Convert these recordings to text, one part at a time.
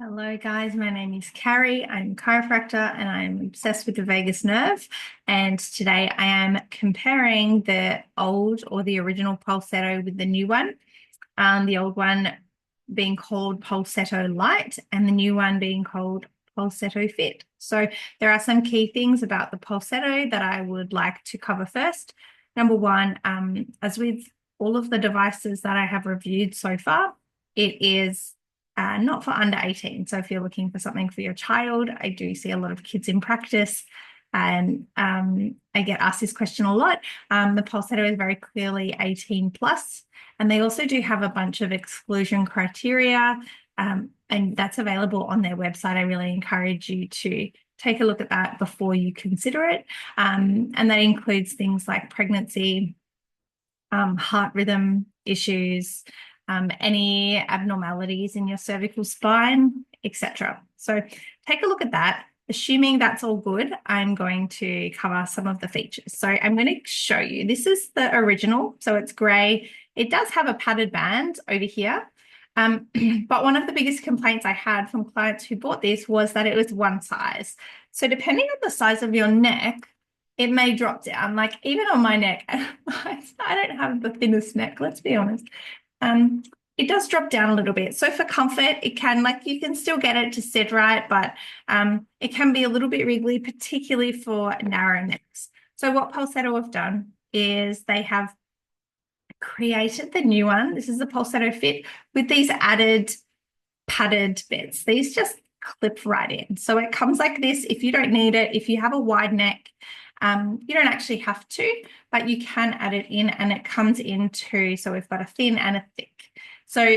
Hello guys, my name is Carrie. I'm a chiropractor and I'm obsessed with the vagus nerve. And today I am comparing the old or the original Pulsetto with the new one. The old one being called Pulsetto Lite and the new one being called Pulsetto FIT. So there are some key things about the Pulsetto that I would like to cover first. Number one, as with all of the devices that I have reviewed so far, it is not for under 18. So if you're looking for something for your child, I do see a lot of kids in practice and I get asked this question a lot. The Pulsetto is very clearly 18 plus, and they also do have a bunch of exclusion criteria, and that's available on their website. I really encourage you to take a look at that before you consider it. And that includes things like pregnancy, heart rhythm issues, any abnormalities in your cervical spine, etc. So take a look at that. Assuming that's all good, I'm going to cover some of the features. So I'm going to show you. This is the original, so it's grey. It does have a padded band over here. But one of the biggest complaints I had from clients who bought this was that it was one size. So depending on the size of your neck, it may drop down. Like even on my neck, I don't have the thinnest neck, let's be honest. It does drop down a little bit. So for comfort, it can, like, you can still get it to sit right, but it can be a little bit wriggly, particularly for narrow necks. So what Pulsetto have done is they have created the new one. This is the Pulsetto FIT with these added padded bits. These just clip right in. So it comes like this. If you don't need it, if you have a wide neck, you don't actually have to, but you can add it in and it comes into, so we've got a thin and a thick. So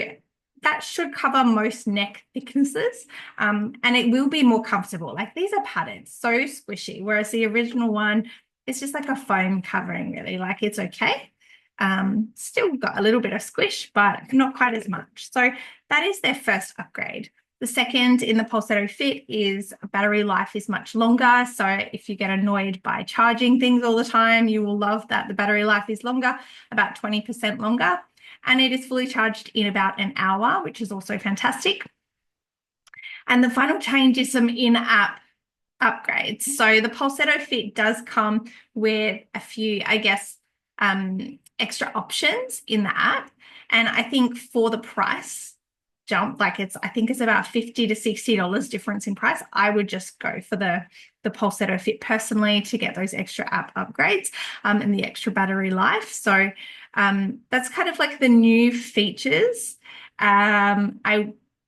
that should cover most neck thicknesses, and it will be more comfortable. Like these are padded, so squishy, whereas the original one is just like a foam covering really, like it's okay. Still got a little bit of squish, but not quite as much. So that is their first upgrade. The second in the Pulsetto FIT is battery life is much longer. So if you get annoyed by charging things all the time, you will love that the battery life is longer, about 20% longer. And it is fully charged in about an hour, which is also fantastic. And the final change is some in-app upgrades. So the Pulsetto FIT does come with a few, I guess, extra options in the app. And I think for the price jump, like I think it's about $50 to $60 difference in price. I would just go for the Pulsetto FIT personally to get those extra app upgrades and the extra battery life. So that's kind of like the new features. I'm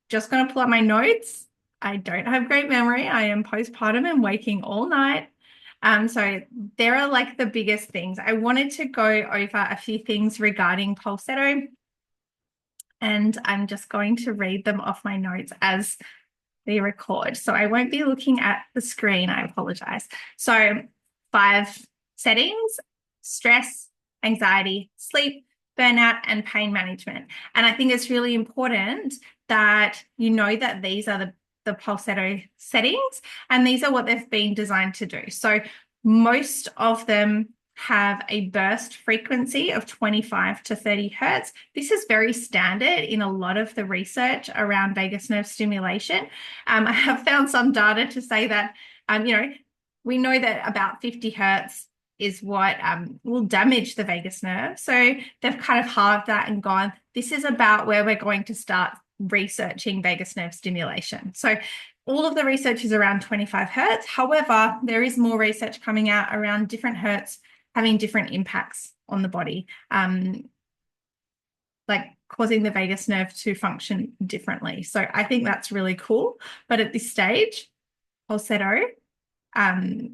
just going to pull up my notes. I don't have great memory. I am postpartum and waking all night. So there are like the biggest things. I wanted to go over a few things regarding Pulsetto, and I'm just going to read them off my notes as they record. So I won't be looking at the screen. I apologize. So 5 settings: stress, anxiety, sleep, burnout, and pain management. And I think it's really important that you know that these are the Pulsetto settings, and these are what they've been designed to do. So most of them have a burst frequency of 25 to 30 hertz. This is very standard in a lot of the research around vagus nerve stimulation. I have found some data to say that, we know that about 50 hertz is what will damage the vagus nerve. So they've kind of halved that and gone, this is about where we're going to start researching vagus nerve stimulation. So all of the research is around 25 hertz. However, there is more research coming out around different hertz having different impacts on the body, like causing the vagus nerve to function differently. So I think that's really cool. But at this stage, Pulsetto, that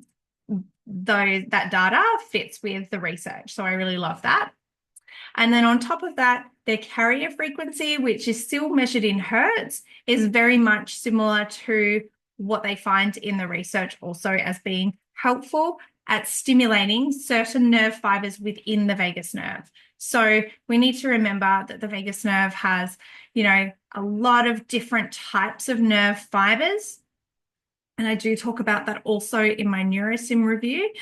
data fits with the research. So I really love that. And then on top of that, their carrier frequency, which is still measured in hertz, is very much similar to what they find in the research also as being helpful at stimulating certain nerve fibers within the vagus nerve. So we need to remember that the vagus nerve has, a lot of different types of nerve fibers. And I do talk about that also in my Nurosym review.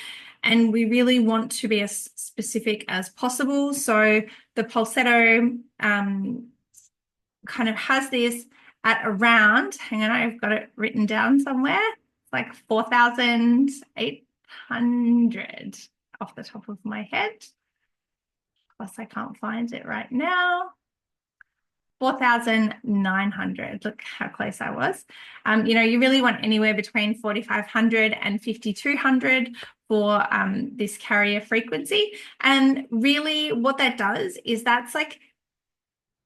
And we really want to be as specific as possible. So the Pulsetto kind of has this, at around, hang on, I've got it written down somewhere. It's like 4,800 off the top of my head. Plus, I can't find it right now. 4,900. Look how close I was. You really want anywhere between 4,500 and 5,200 for this carrier frequency. And really what that does is that's like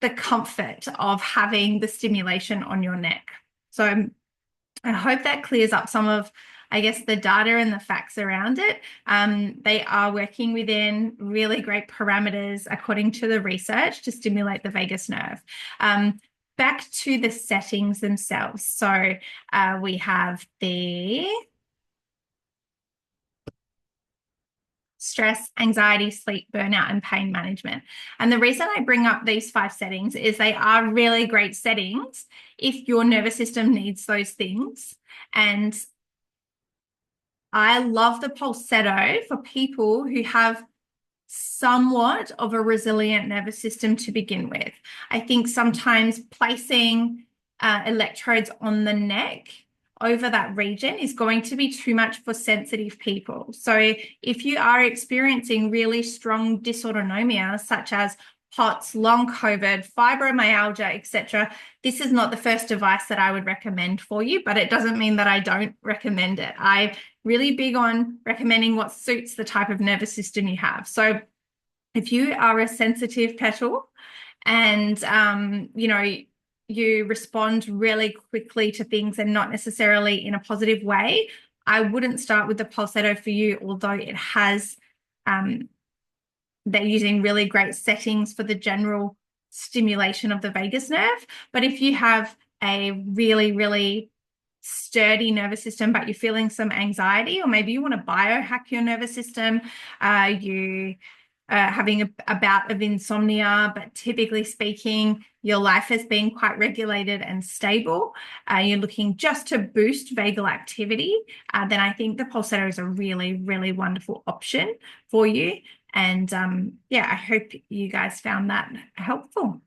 the comfort of having the stimulation on your neck. So I hope that clears up some of, I guess, the data and the facts around it. They are working within really great parameters according to the research to stimulate the vagus nerve. Back to the settings themselves. So we have the stress, anxiety, sleep, burnout, and pain management. And the reason I bring up these 5 settings is they are really great settings if your nervous system needs those things. And I love the Pulsetto for people who have somewhat of a resilient nervous system to begin with. I think sometimes placing electrodes on the neck over that region is going to be too much for sensitive people. So if you are experiencing really strong dysautonomia, such as POTS, long COVID, fibromyalgia, etc., this is not the first device that I would recommend for you, but it doesn't mean that I don't recommend it. I'm really big on recommending what suits the type of nervous system you have. So if you are a sensitive petal and, you respond really quickly to things and not necessarily in a positive way, I wouldn't start with the Pulsetto for you, although it has, they're using really great settings for the general stimulation of the vagus nerve. But if you have a really, really sturdy nervous system, but you're feeling some anxiety, or maybe you want to biohack your nervous system, you having a bout of insomnia, but typically speaking, your life has been quite regulated and stable, you're looking just to boost vagal activity, then I think the Pulsetto is a really, really wonderful option for you. And I hope you guys found that helpful.